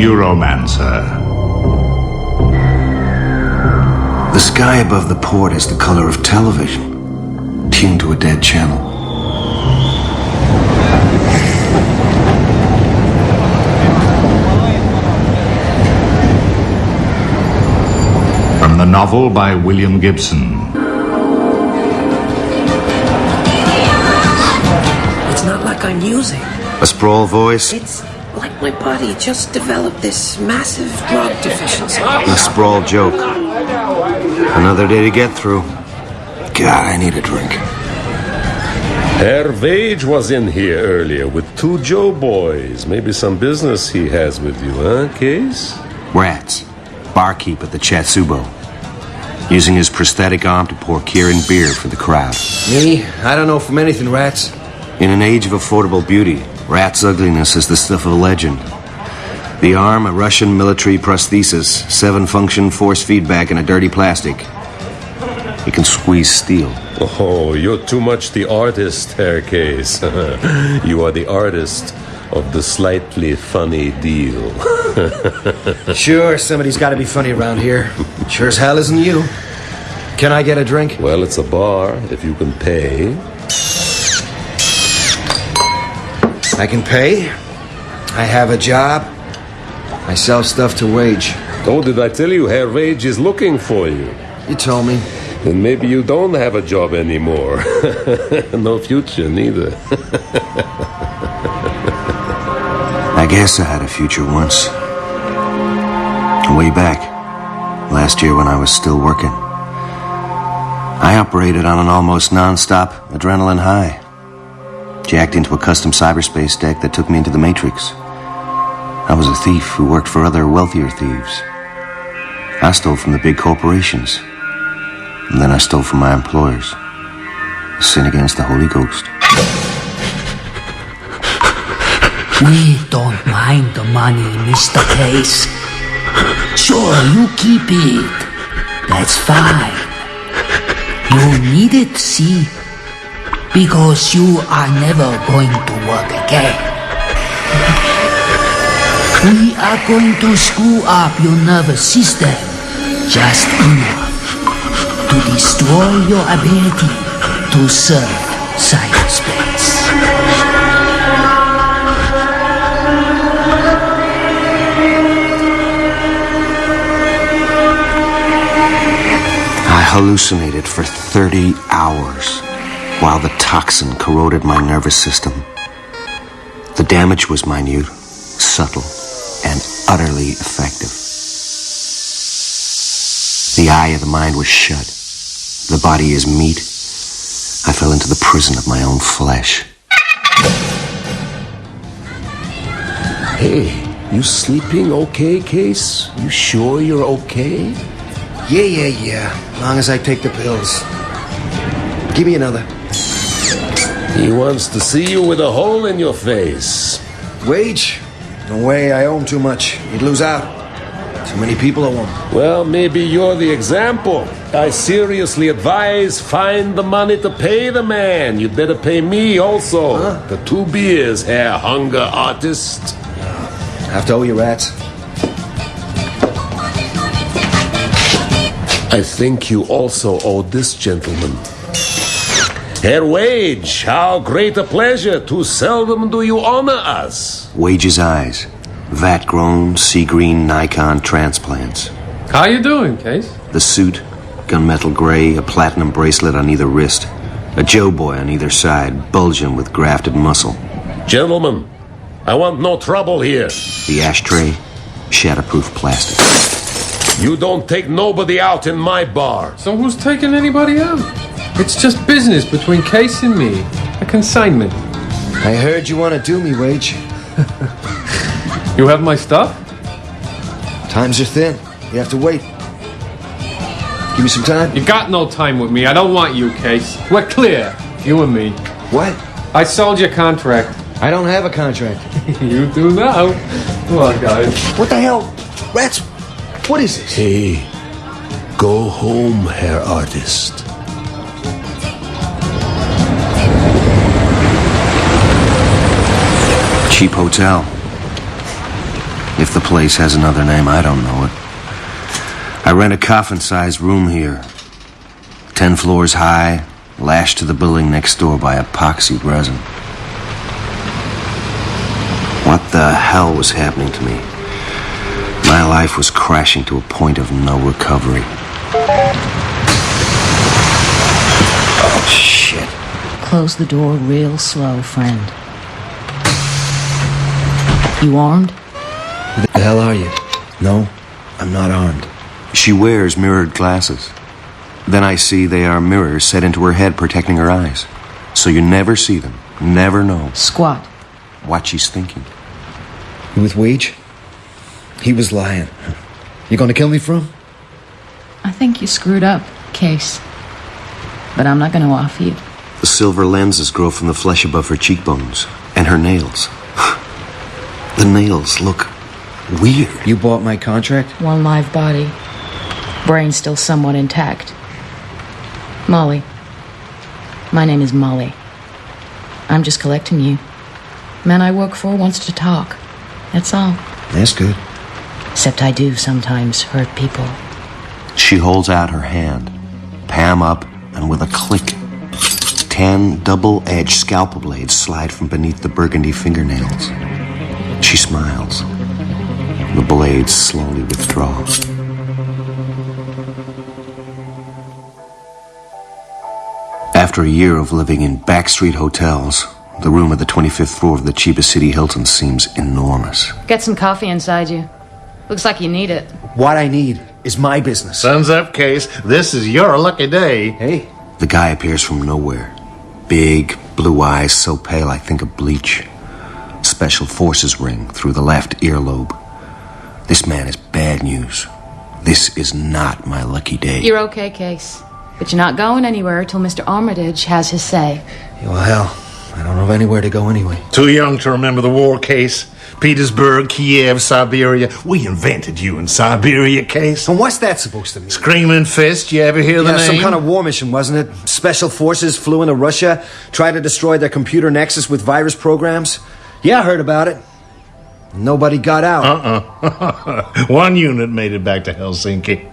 Neuromancer. The sky above the port is the color of television, tuned to a dead channel. From the novel by William Gibson. It's not like I'm using. A sprawl voice? It's like my body just developed this massive drug deficiency. A sprawl joke. Another day to get through. God, I need a drink. Herr Wage was in here earlier with 2 Joe boys. Maybe some business he has with you, huh, Case? Rats. Barkeep at the Chatsubo. Using his prosthetic arm to pour Kirin beer for the crowd. Me? I don't know from anything, Rats. In an age of affordable beauty, Rat's ugliness is the stuff of legend. The arm, a Russian military prosthesis, 7-function force feedback in a dirty plastic. He can squeeze steel. Oh, you're too much the artist, Herr Case. You are the artist of the slightly funny deal. Sure, somebody's got to be funny around here. Sure as hell isn't you. Can I get a drink? Well, it's a bar, if you can pay. I can pay. I have a job. I sell stuff to Wage. Oh, did I tell you Herr Wage is looking for you? You told me. Then maybe you don't have a job anymore. No future, neither. I guess I had a future once. Way back. Last year when I was still working. I operated on an almost non-stop adrenaline high. Jacked into a custom cyberspace deck that took me into the Matrix. I was a thief who worked for other wealthier thieves. I stole from the big corporations. And then I stole from my employers. A sin against the Holy Ghost. We don't mind the money, Mr. Case. Sure, you keep it. That's fine. You need it, see? Because you are never going to work again. We are going to screw up your nervous system just enough to destroy your ability to serve cyberspace. I hallucinated for 30 hours while the toxin corroded my nervous system. The damage was minute, subtle, and utterly effective. The eye of the mind was shut. The body is meat. I fell into the prison of my own flesh. Hey, you sleeping okay, Case? You sure you're okay? Yeah. Long as I take the pills. Give me another. He wants to see you with a hole in your face. Wage? No way, I owe him too much. He'd lose out. Too many people owe him. Well, maybe you're the example. I seriously advise find the money to pay the man. You'd better pay me also. Huh? The 2 beers, Herr Hunger Artist. I have to owe you, Rats. I think you also owe this gentleman. Herr Wage, how great a pleasure. Too seldom do you honor us. Wage's eyes. Vat-grown, sea-green Nikon transplants. How you doing, Case? The suit, gunmetal gray, a platinum bracelet on either wrist. A Joe boy on either side, bulging with grafted muscle. Gentlemen, I want no trouble here. The ashtray, shatterproof plastic. You don't take nobody out in my bar. So who's taking anybody out? It's just business between Case and me. A consignment. I heard you want to do me, Wage. You have my stuff? Times are thin. You have to wait. Give me some time. You got no time with me. I don't want you, Case. We're clear. You and me. What? I sold your contract. I don't have a contract. You do now. Come on, guys. What the hell? Rats, what is this? Hey, go home, Herr Artist. Cheap hotel. If the place has another name, I don't know it. I rent a coffin-sized room here. 10 floors high, lashed to the building next door by epoxy resin. What the hell was happening to me? My life was crashing to a point of no recovery. Oh, shit. Close the door real slow, friend. You armed? Who the hell are you? No, I'm not armed. She wears mirrored glasses. Then I see they are mirrors set into her head protecting her eyes. So you never see them, never know Squat. what she's thinking. You with Weege? He was lying. You gonna kill me for him? I think you screwed up, Case. But I'm not going to off you. The silver lenses grow from the flesh above her cheekbones. And her nails. The nails look weird. You bought my contract? One live body. Brain still somewhat intact. Molly. My name is Molly. I'm just collecting you. Man I work for wants to talk. That's all. That's good. Except I do sometimes hurt people. She holds out her hand, palm up, and with a click, 10 double-edged scalpel blades slide from beneath the burgundy fingernails. She smiles. The blades slowly withdraw. After a year of living in backstreet hotels, the room at the 25th floor of the Chiba City Hilton seems enormous. Get some coffee inside you. Looks like you need it. What I need is my business. Sun's up, Case. This is your lucky day. Hey, The guy appears from nowhere. Big, blue eyes so pale I think of bleach. Special forces ring through the left earlobe. This man is bad news. This is not my lucky day. You're okay, Case. But you're not going anywhere till Mr. Armitage has his say. well, hell, I don't know anywhere to go anyway. Too young to remember the war, Case. Petersburg, Kiev, Siberia. We invented you in Siberia, Case. And what's that supposed to mean? Screaming Fist, you ever hear the name? Some kind of war mission, wasn't it? Special forces flew into Russia, tried to destroy their computer nexus with virus programs. Yeah, I heard about it. Nobody got out. One unit made it back to Helsinki.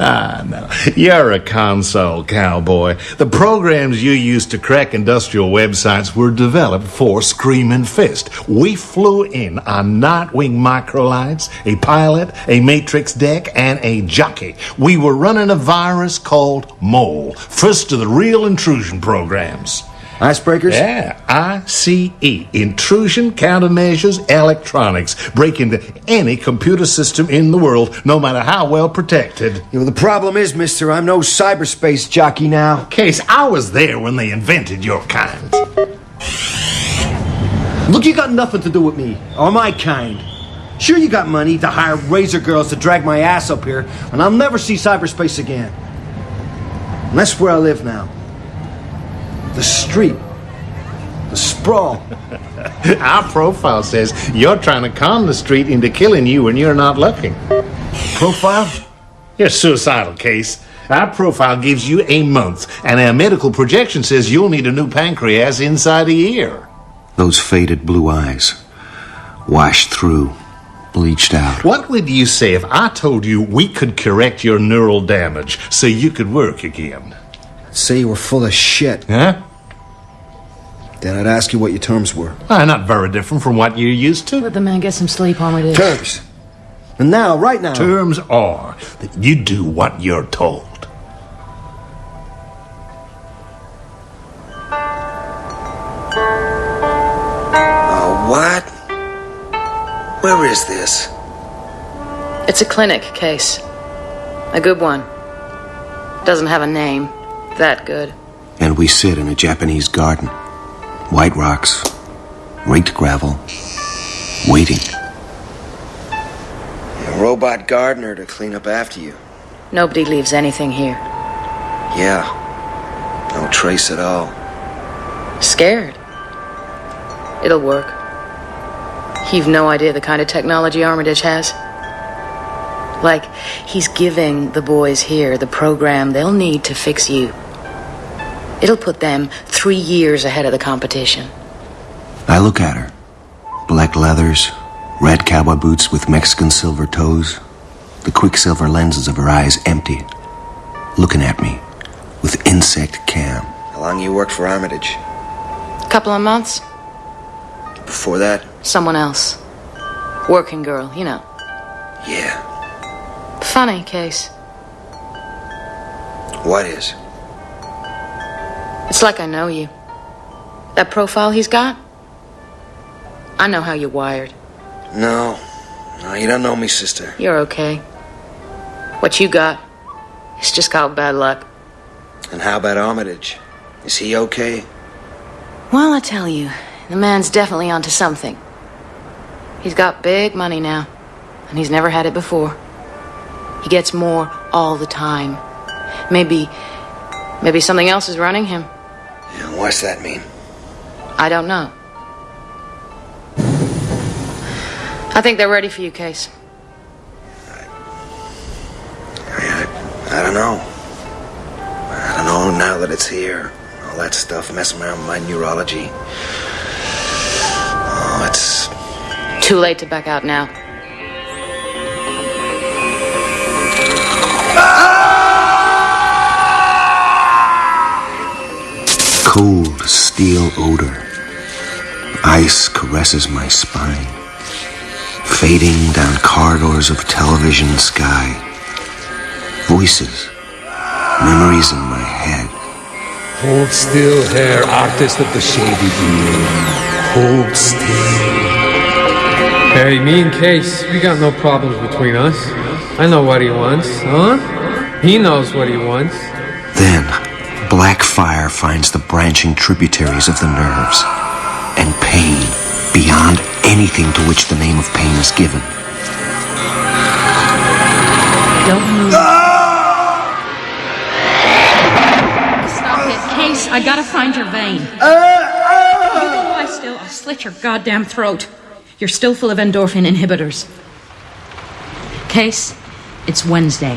Ah, no. You're a console cowboy. The programs you used to crack industrial websites were developed for Screaming Fist. We flew in on Nightwing microlights, a pilot, a matrix deck, and a jockey. We were running a virus called Mole. First of the real intrusion programs. Icebreakers? Yeah, ICE. Intrusion, countermeasures, electronics. Break into any computer system in the world, no matter how well protected. The problem is, mister, I'm no cyberspace jockey now. Case, I was there when they invented your kind. Look, you got nothing to do with me, or my kind. Sure, you got money to hire razor girls to drag my ass up here, and I'll never see cyberspace again. And that's where I live now. The street. The sprawl. Our profile says you're trying to con the street into killing you when you're not looking. Profile? You're suicidal, Case. Our profile gives you a month, and our medical projection says you'll need a new pancreas inside a year. Those faded blue eyes, washed through, bleached out. What would you say if I told you we could correct your neural damage so you could work again? Say you were full of shit. Huh? Then I'd ask you what your terms were. Not very different from what you're used to. Let the man get some sleep, Armitage. Terms. And now, right now. Terms are that you do what you're told. What? Where is this? It's a clinic, Case. A good one. Doesn't have a name. That good. And we sit in a Japanese garden. White rocks, raked gravel, waiting. A robot gardener to clean up after you. Nobody leaves anything here. Yeah, no trace at all. Scared. It'll work. You've no idea the kind of technology Armitage has. Like, he's giving the boys here the program they'll need to fix you. It'll put them 3 years ahead of the competition. I look at her. Black leathers, Red cowboy boots with Mexican silver toes. The quicksilver lenses of her eyes empty. Looking at me with insect cam. How long you worked for Armitage? Couple of months. Before that? Someone else. Working girl, you know. Yeah. Funny case. What is? It's like I know you. That profile he's got? I know how you're wired. No, you don't know me, sister. You're okay. What you got is just called bad luck. And how about Armitage? Is he okay? Well, I tell you, the man's definitely onto something. He's got big money now, and he's never had it before. He gets more all the time. Maybe something else is running him. Yeah, what's that mean? I don't know. I think they're ready for you, Case. I don't know. I don't know now that it's here. All that stuff messing around with my neurology. Oh, it's... Too late to back out now. Cold steel odor. Ice caresses my spine. Fading down corridors of television sky. Voices. Memories in my head. Hold still, Herr Artist of the Shady Deal. Hold still. Hey, me and Case, we got no problems between us. I know what he wants, huh? He knows what he wants. Then, black fire finds the branching tributaries of the nerves. And pain beyond anything to which the name of pain is given. Don't move. Stop it. Case, I gotta find your vein. You go lie still, I'll slit your goddamn throat. You're still full of endorphin inhibitors. Case, it's Wednesday.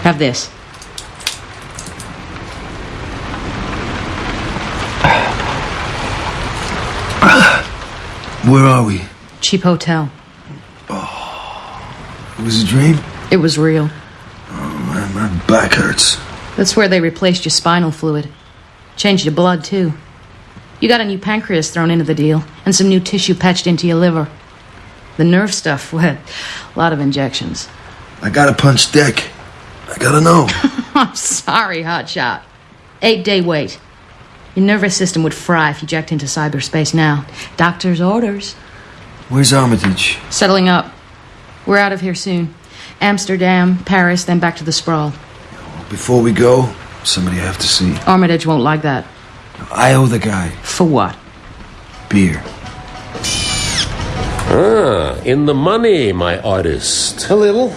Have this. Where are we? Cheap hotel. It was a dream? It was real. Oh, man, my back hurts. That's where they replaced your spinal fluid. Changed your blood, too. You got a new pancreas thrown into the deal, and some new tissue patched into your liver. The nerve stuff, well, a lot of injections. I gotta punch deck. I gotta know. I'm sorry, hotshot. 8-day wait. Your nervous system would fry if you jacked into cyberspace now. Doctor's orders. Where's Armitage? Settling up. We're out of here soon. Amsterdam, Paris, then back to the sprawl. Before we go, somebody I have to see. Armitage won't like that. I owe the guy. For what? Beer. In the money, my artist. A little.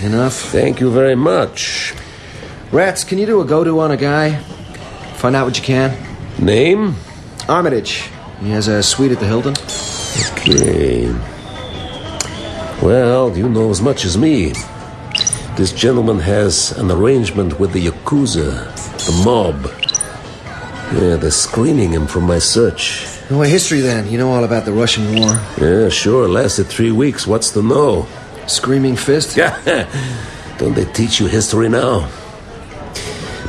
Enough. Thank you very much. Rats, can you do a go-to on a guy? Find out what you can. Name? Armitage. He has a suite at the Hilton. Okay. Well, you know as much as me. This gentleman has an arrangement with the Yakuza, the mob. Yeah, they're screening him from my search. No history then. You know all about the Russian war. Yeah, sure. Lasted 3 weeks. What's to know? Screaming fist? Don't they teach you history now?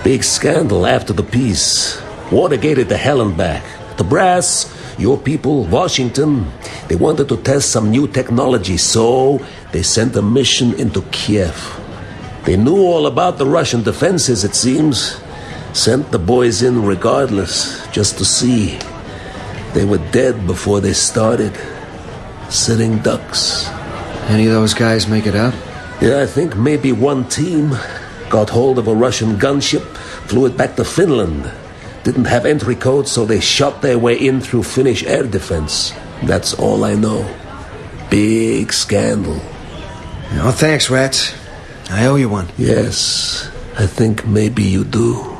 Big scandal after the peace. Watergated to hell and back. The brass, your people, Washington, they wanted to test some new technology, so they sent a mission into Kiev. They knew all about the Russian defenses, it seems. Sent the boys in regardless, just to see. They were dead before they started. Sitting ducks. Any of those guys make it out? Yeah, I think maybe one team got hold of a Russian gunship, flew it back to Finland. Didn't have entry codes, so they shot their way in through Finnish air defense. That's all I know. Big scandal. Oh, thanks, Rats. I owe you one. Yes, I think maybe you do.